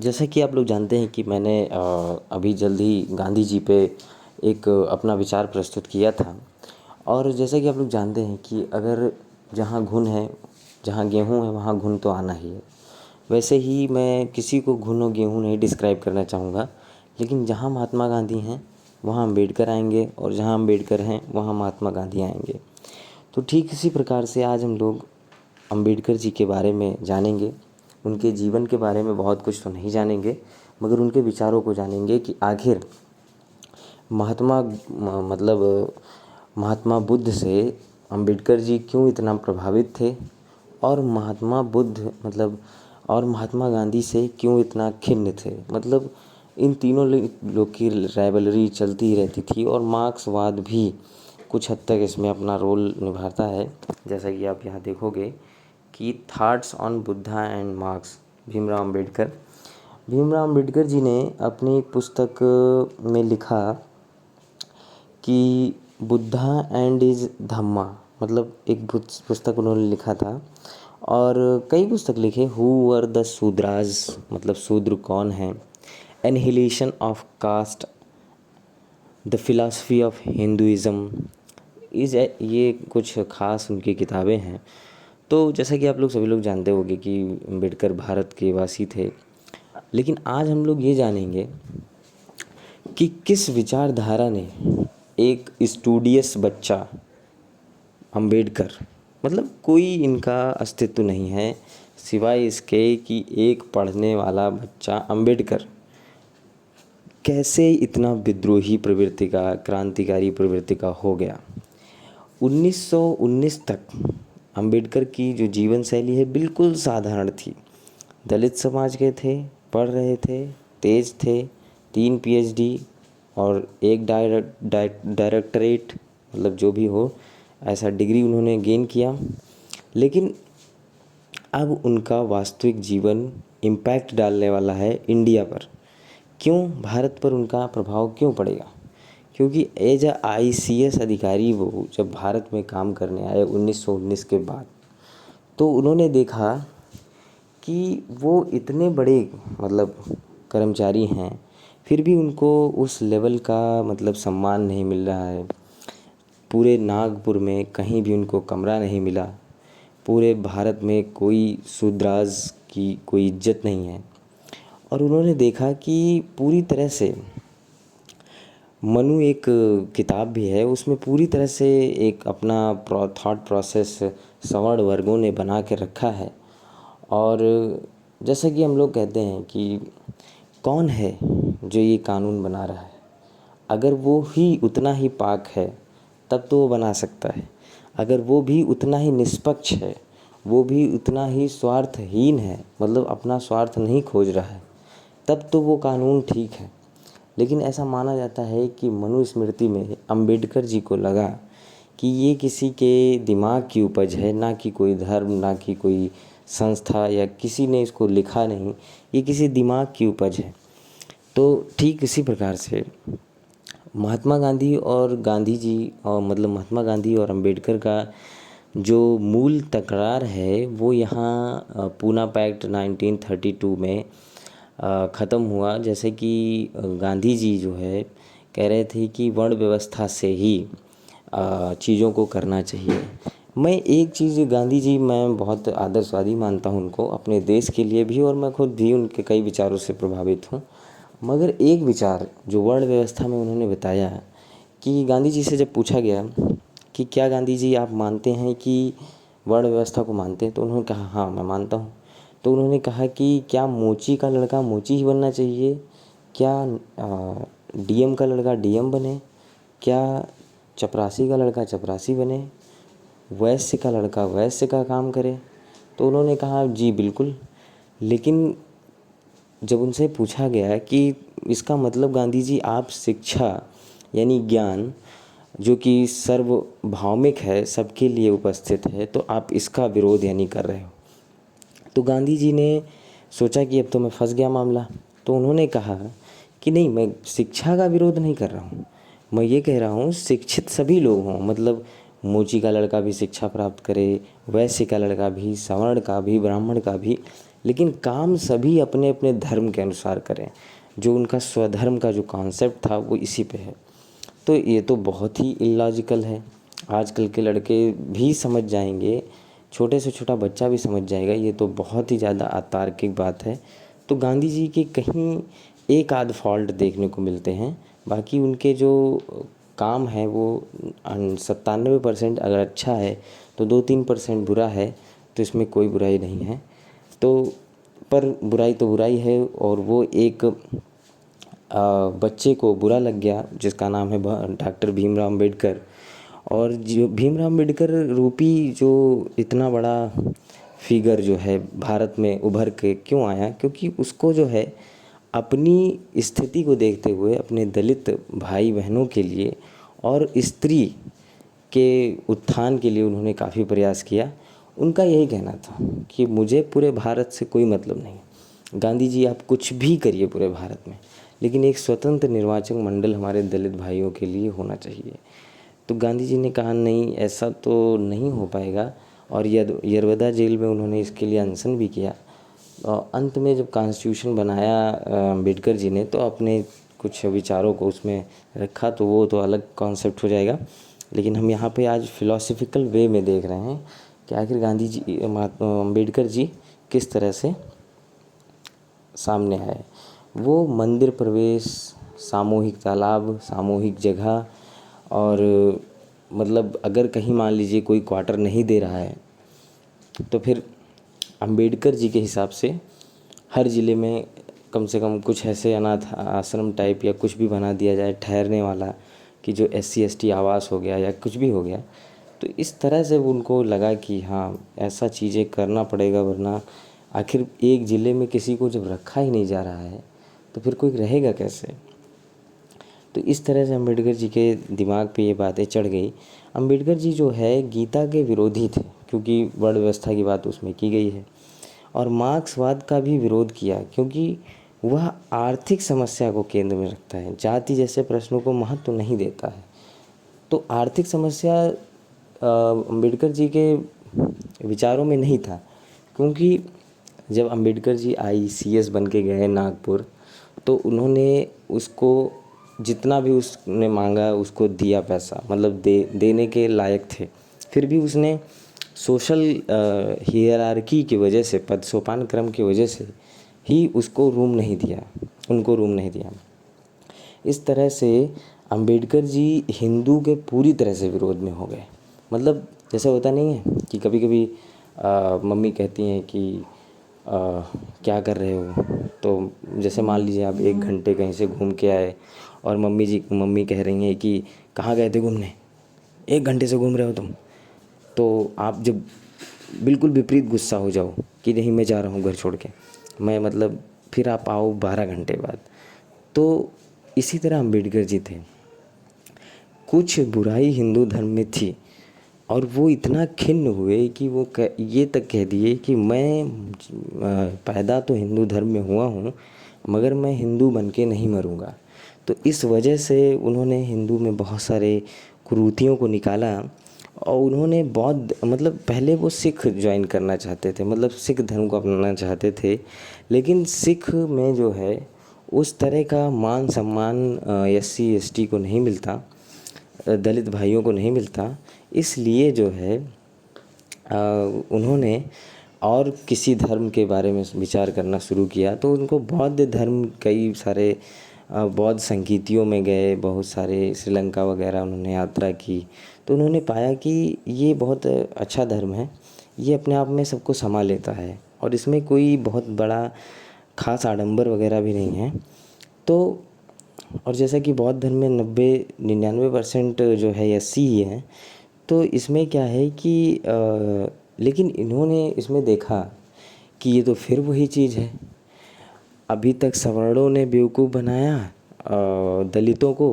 जैसा कि आप लोग जानते हैं कि मैंने अभी जल्द ही गांधी जी पे एक अपना विचार प्रस्तुत किया था। और जैसा कि आप लोग जानते हैं कि अगर जहाँ घुन है, जहाँ गेहूँ है, वहाँ घुन तो आना ही है। वैसे ही मैं किसी को घुन और गेहूँ नहीं डिस्क्राइब करना चाहूँगा, लेकिन जहाँ महात्मा गांधी हैं वहाँ अम्बेडकर आएंगे, और जहाँ अम्बेडकर हैं वहाँ महात्मा गांधी आएंगे। तो ठीक इसी प्रकार से आज हम लोग अम्बेडकर जी के बारे में जानेंगे। उनके जीवन के बारे में बहुत कुछ तो नहीं जानेंगे, मगर उनके विचारों को जानेंगे कि आखिर महात्मा मतलब महात्मा बुद्ध से अम्बेडकर जी क्यों इतना प्रभावित थे, और महात्मा बुद्ध और महात्मा गांधी से क्यों इतना खिन्न थे। इन तीनों लोग की राइवलरी चलती ही रहती थी, और मार्क्सवाद भी कुछ हद तक इसमें अपना रोल निभाता है। जैसा कि आप यहाँ देखोगे कि thoughts on Buddha and Marx, Bhimrao Ambedkar ji ने अपनी एक पुस्तक में लिखा कि बुद्धा एंड इज धम्मा, एक पुस्तक उन्होंने लिखा था। और कई पुस्तक लिखे, who were the Shudras, Shudra कौन है, annihilation of caste, the philosophy of Hinduism, ये कुछ खास उनकी किताबें हैं। तो जैसा कि आप लोग सभी लोग जानते होंगे कि अम्बेडकर भारत के वासी थे, लेकिन आज हम लोग ये जानेंगे कि किस विचारधारा ने एक स्टूडियस बच्चा अम्बेडकर, कोई इनका अस्तित्व नहीं है सिवाय इसके कि एक पढ़ने वाला बच्चा अम्बेडकर कैसे इतना विद्रोही प्रवृत्ति का, क्रांतिकारी प्रवृत्ति का हो गया। 1919 तक अम्बेडकर की जो जीवन शैली है बिल्कुल साधारण थी। दलित समाज के थे, पढ़ रहे थे, तेज थे, 3 PhD और एक डायरेक्टरेट, जो भी हो ऐसा डिग्री उन्होंने गेन किया। लेकिन अब उनका वास्तविक जीवन इम्पैक्ट डालने वाला है इंडिया पर। क्यों? भारत पर उनका प्रभाव क्यों पड़ेगा? क्योंकि एज अ ICS अधिकारी वो जब भारत में काम करने आए 1919 के बाद, तो उन्होंने देखा कि वो इतने बड़े कर्मचारी हैं, फिर भी उनको उस लेवल का सम्मान नहीं मिल रहा है। पूरे नागपुर में कहीं भी उनको कमरा नहीं मिला। पूरे भारत में कोई शूद्राज की कोई इज्जत नहीं है। और उन्होंने देखा कि पूरी तरह से मनु एक किताब भी है, उसमें पूरी तरह से एक अपना थॉट प्रोसेस सवर्ण वर्गों ने बना के रखा है। और जैसा कि हम लोग कहते हैं कि कौन है जो ये कानून बना रहा है, अगर वो ही उतना ही पाक है तब तो वो बना सकता है। अगर वो भी उतना ही निष्पक्ष है, वो भी उतना ही स्वार्थहीन है, अपना स्वार्थ नहीं खोज रहा है, तब तो वो कानून ठीक है। लेकिन ऐसा माना जाता है कि मनुस्मृति में अम्बेडकर जी को लगा कि ये किसी के दिमाग की उपज है, ना कि कोई धर्म, ना कि कोई संस्था, या किसी ने इसको लिखा नहीं, ये किसी दिमाग की उपज है। तो ठीक इसी प्रकार से महात्मा गांधी और गांधी जी और महात्मा गांधी और अम्बेडकर का जो मूल तकरार है वो यहाँ पूना पैक्ट 1932 में ख़त्म हुआ। जैसे कि गांधी जी जो है कह रहे थे कि वर्ण व्यवस्था से ही चीज़ों को करना चाहिए। मैं एक चीज़ गांधी जी मैं बहुत आदर्शवादी मानता हूँ उनको, अपने देश के लिए भी, और मैं खुद भी उनके कई विचारों से प्रभावित हूँ। मगर एक विचार जो वर्ण व्यवस्था में उन्होंने बताया कि गांधी जी से जब पूछा गया कि क्या गांधी जी आप मानते हैं कि वर्ण व्यवस्था को मानते हैं, तो उन्होंने कहा हाँ मैं मानता हूँ। तो उन्होंने कहा कि क्या मोची का लड़का मोची ही बनना चाहिए, क्या DM का लड़का DM बने, क्या चपरासी का लड़का चपरासी बने, वैश्य का लड़का वैश्य का काम करे। तो उन्होंने कहा जी बिल्कुल। लेकिन जब उनसे पूछा गया कि इसका गांधी जी आप शिक्षा यानी ज्ञान जो कि सर्वभौमिक है, सबके लिए उपस्थित है, तो आप इसका विरोध यानी कर रहे हो। तो गांधी जी ने सोचा कि अब तो मैं फंस गया मामला। तो उन्होंने कहा कि नहीं, मैं शिक्षा का विरोध नहीं कर रहा हूँ, मैं ये कह रहा हूँ शिक्षित सभी लोग हों, मोची का लड़का भी शिक्षा प्राप्त करे, वैश्य का लड़का भी, सवर्ण का भी, ब्राह्मण का भी, लेकिन काम सभी अपने अपने धर्म के अनुसार करें। जो उनका स्वधर्म का जो कॉन्सेप्ट था वो इसी पे है। तो ये तो बहुत ही इलॉजिकल है। आजकल के लड़के भी समझ जाएंगे, छोटे से छोटा बच्चा भी समझ जाएगा, ये तो बहुत ही ज़्यादा अतार्किक बात है। तो गांधी जी के कहीं एक आध फॉल्ट देखने को मिलते हैं, बाकी उनके जो काम है वो 97% अगर अच्छा है तो 2-3% बुरा है, तो इसमें कोई बुराई नहीं है। तो पर बुराई तो बुराई है, और वो एक बच्चे को बुरा लग गया जिसका नाम है डॉक्टर भीमराव अम्बेडकर। और जो भीमराव अम्बेडकर रूपी जो इतना बड़ा फिगर जो है भारत में उभर के क्यों आया, क्योंकि उसको जो है अपनी स्थिति को देखते हुए अपने दलित भाई बहनों के लिए और स्त्री के उत्थान के लिए उन्होंने काफ़ी प्रयास किया। उनका यही कहना था कि मुझे पूरे भारत से कोई मतलब नहीं। गांधी जी आप कुछ भी करिए पूरे भारत में, लेकिन एक स्वतंत्र निर्वाचक मंडल हमारे दलित भाइयों के लिए होना चाहिए। तो गांधी जी ने कहा नहीं, ऐसा तो नहीं हो पाएगा, और यरवदा जेल में उन्होंने इसके लिए अनशन भी किया। और अंत में जब कॉन्स्टिट्यूशन बनाया अम्बेडकर जी ने, तो अपने कुछ विचारों को उसमें रखा, तो वो तो अलग कॉन्सेप्ट हो जाएगा। लेकिन हम यहाँ पे आज फिलोसफिकल वे में देख रहे हैं कि आखिर गांधी जी अम्बेडकर जी किस तरह से सामने आए। वो मंदिर प्रवेश, सामूहिक तालाब, सामूहिक जगह, और मतलब अगर कहीं मान लीजिए कोई क्वार्टर नहीं दे रहा है, तो फिर अंबेडकर जी के हिसाब से हर ज़िले में कम से कम कुछ ऐसे अनाथ आश्रम टाइप या कुछ भी बना दिया जाए ठहरने वाला, कि जो SC ST आवास हो गया या कुछ भी हो गया। तो इस तरह से उनको लगा कि हाँ ऐसा चीज़ें करना पड़ेगा, वरना आखिर एक ज़िले में किसी को जब रखा ही नहीं जा रहा है तो फिर कोई रहेगा कैसे। तो इस तरह से अम्बेडकर जी के दिमाग पे ये बातें चढ़ गई। अम्बेडकर जी जो है गीता के विरोधी थे, क्योंकि वर्ण व्यवस्था की बात उसमें की गई है, और मार्क्सवाद का भी विरोध किया, क्योंकि वह आर्थिक समस्या को केंद्र में रखता है, जाति जैसे प्रश्नों को महत्व नहीं देता है। तो आर्थिक समस्या अम्बेडकर जी के विचारों में नहीं था, क्योंकि जब अम्बेडकर जी ICS बन के गए नागपुर, तो उन्होंने उसको जितना भी उसने मांगा उसको दिया पैसा, मतलब देने के लायक थे। फिर भी उसने सोशल हियरार्की की वजह से, पद सोपान क्रम की वजह से ही उसको रूम नहीं दिया, उनको रूम नहीं दिया। इस तरह से अंबेडकर जी हिंदू के पूरी तरह से विरोध में हो गए। मतलब जैसे होता नहीं है कि कभी कभी मम्मी कहती हैं कि क्या कर रहे हो, तो जैसे मान लीजिए आप 1 घंटे कहीं से घूम के आए और मम्मी कह रही हैं कि कहाँ गए थे घूमने, 1 घंटे से घूम रहे हो तुम। तो आप जब बिल्कुल विपरीत गुस्सा हो जाओ कि नहीं मैं जा रहा हूँ घर छोड़ के, मैं मतलब फिर आप आओ 12 घंटे बाद। तो इसी तरह अम्बेडकर जी थे। कुछ बुराई हिंदू धर्म में थी और वो इतना खिन्न हुए कि वो ये तक कह दिए कि मैं पैदा तो हिंदू धर्म में हुआ हूँ, मगर मैं हिंदू बन के नहीं मरूँगा। तो इस वजह से उन्होंने हिंदू में बहुत सारे कुरीतियों को निकाला, और उन्होंने बौद्ध, मतलब पहले वो सिख ज्वाइन करना चाहते थे, मतलब सिख धर्म को अपनाना चाहते थे। लेकिन सिख में जो है उस तरह का मान सम्मान SC ST को नहीं मिलता, दलित भाइयों को नहीं मिलता। इसलिए जो है उन्होंने और किसी धर्म के बारे में विचार करना शुरू किया। तो उनको बौद्ध धर्म, कई सारे बौद्ध संगीतियों में गए, बहुत सारे श्रीलंका वगैरह उन्होंने यात्रा की। तो उन्होंने पाया कि ये बहुत अच्छा धर्म है, ये अपने आप में सबको समा लेता है और इसमें कोई बहुत बड़ा खास आडंबर वगैरह भी नहीं है। तो और जैसा कि बौद्ध धर्म में 99% जो है SC ही है, तो इसमें क्या है कि लेकिन इन्होंने इसमें देखा कि ये तो फिर वही चीज़ है। अभी तक सवर्णों ने बेवकूफ़ बनाया दलितों को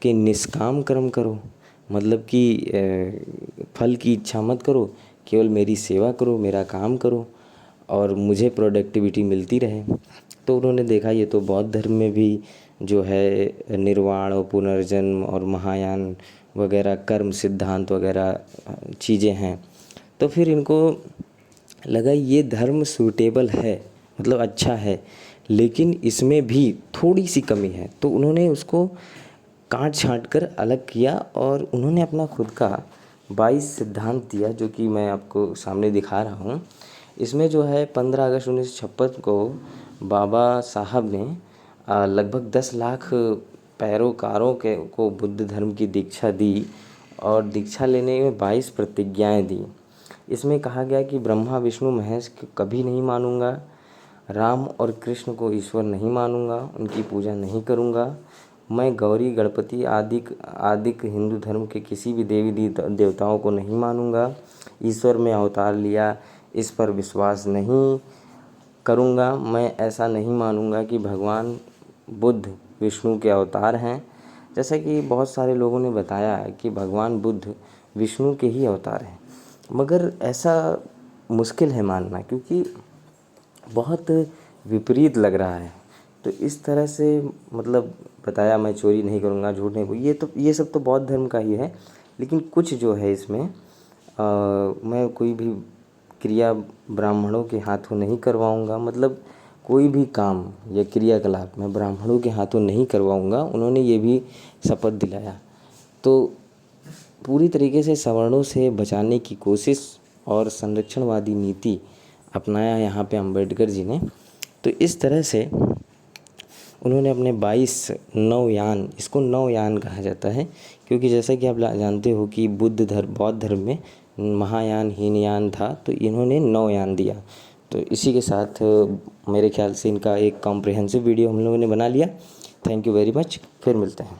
कि निष्काम कर्म करो, मतलब कि फल की इच्छा मत करो, केवल मेरी सेवा करो, मेरा काम करो और मुझे प्रोडक्टिविटी मिलती रहे। तो उन्होंने देखा ये तो बौद्ध धर्म में भी जो है निर्वाण और पुनर्जन्म और महायान वगैरह कर्म सिद्धांत वगैरह चीज़ें हैं। तो फिर इनको लगा ये धर्म सूटेबल है मतलब अच्छा है, लेकिन इसमें भी थोड़ी सी कमी है। तो उन्होंने उसको काट छाँट कर अलग किया और उन्होंने अपना खुद का 22 सिद्धांत दिया, जो कि मैं आपको सामने दिखा रहा हूँ। इसमें जो है 15 अगस्त 1956 को बाबा साहब ने लगभग 10 लाख पैरोकारों को बुद्ध धर्म की दीक्षा दी और दीक्षा लेने में 22 प्रतिज्ञाएं दी। इसमें कहा गया कि ब्रह्मा विष्णु महेश को कभी नहीं मानूंगा, राम और कृष्ण को ईश्वर नहीं मानूंगा, उनकी पूजा नहीं करूंगा, मैं गौरी गणपति आदि हिंदू धर्म के किसी भी देवी देवताओं को नहीं मानूंगा, ईश्वर में अवतार लिया इस पर विश्वास नहीं करूंगा, मैं ऐसा नहीं मानूंगा कि भगवान बुद्ध विष्णु के अवतार हैं। जैसा कि बहुत सारे लोगों ने बताया है कि भगवान बुद्ध विष्णु के ही अवतार हैं, मगर ऐसा मुश्किल है मानना, क्योंकि बहुत विपरीत लग रहा है। तो इस तरह से मतलब बताया, मैं चोरी नहीं करूँगा, झूठ नहीं बोलूँ, ये सब तो बौद्ध धर्म का ही है। लेकिन कुछ जो है इसमें मैं कोई भी क्रिया ब्राह्मणों के हाथों नहीं करवाऊँगा, मतलब कोई भी काम या क्रियाकलाप मैं ब्राह्मणों के हाथों नहीं करवाऊँगा, उन्होंने ये भी शपथ दिलाया। तो पूरी तरीके से सवर्णों से बचाने की कोशिश और संरक्षणवादी नीति अपनाया यहाँ पे अंबेडकर जी ने। तो इस तरह से उन्होंने अपने 22 नवयान, इसको नवयान कहा जाता है, क्योंकि जैसा कि आप जानते हो कि बौद्ध धर्म में महायान हीनयान था, तो इन्होंने नवयान दिया। तो इसी के साथ मेरे ख्याल से इनका एक कॉम्प्रिहेंसिव वीडियो हम लोगों ने बना लिया। थैंक यू वेरी मच, फिर मिलते हैं।